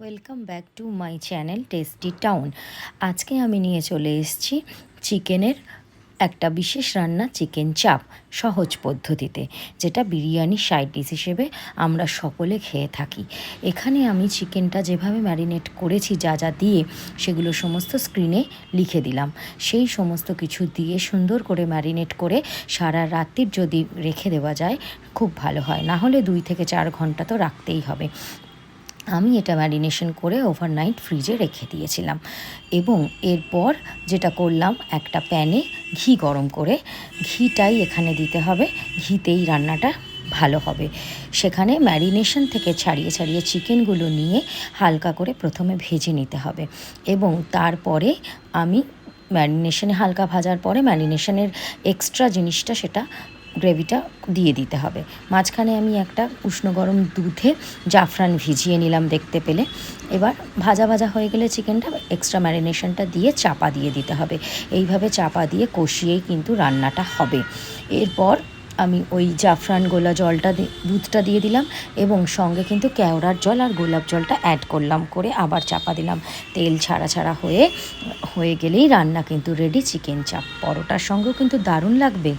Welcome back to my channel tasty town. আজকে আমি নিয়ে চলে এসেছি চিকেনের একটা বিশেষ রান্না, চিকেন চাপ, সহজ পদ্ধতিতে, যেটা বিরিয়ানির সাইড ডিশ হিসেবে আমরা সকলে খেয়ে থাকি। এখানে আমি চিকেনটা যেভাবে ম্যারিনেট করেছি যা যা দিয়ে, সেগুলো সমস্ত স্ক্রিনে লিখে দিলাম। সেই সমস্ত কিছু দিয়ে সুন্দর করে ম্যারিনেট করে সারা রাত্রির যদি রেখে দেওয়া যায় খুব ভালো হয়, না হলে 2 থেকে 4 ঘন্টা তো রাখতেই হবে। আমি এটা ম্যারিনেশন করে ওভারনাইট ফ্রিজে রেখে দিয়েছিলাম এবং এরপর যেটা করলাম, একটা প্যানে ঘি গরম করে, ঘিটাই এখানে দিতে হবে, ঘিতেই রান্নাটা ভালো হবে। সেখানে ম্যারিনেশন থেকে ছাড়িয়ে ছাড়িয়ে চিকেনগুলো নিয়ে হালকা করে প্রথমে ভেজে নিতে হবে এবং তারপরে আমি ম্যারিনেশনে হালকা ভাজার পরে ম্যারিনেশনের এক্সট্রা জিনিসটা, সেটা গ্রেভিটা দিয়ে দিতে হবে। মাঝখানে আমি একটা উষ্ণ গরম দুধে জাফরান ভিজিয়ে নিলাম দেখতে পেলে। এবার ভাজা ভাজা হয়ে গেলে চিকেনটা এক্সট্রা ম্যারিনেশনটা দিয়ে চাপা দিয়ে দিতে হবে। এইভাবে চাপা দিয়ে কষিয়েই কিন্তু রান্নাটা হবে। এরপর আমি ওই জাফরান গোলা জলটা দুধটা দিয়ে দিলাম এবং সঙ্গে কিন্তু কেওড়ার জল আর গোলাপ জলটা অ্যাড করলাম, করে আবার চাপা দিলাম। তেল ছাড়া ছাড়া হয়ে গেলেই রান্না কিন্তু রেডি, চিকেন চাপ। পরোটার সঙ্গেও কিন্তু দারুণ লাগবে।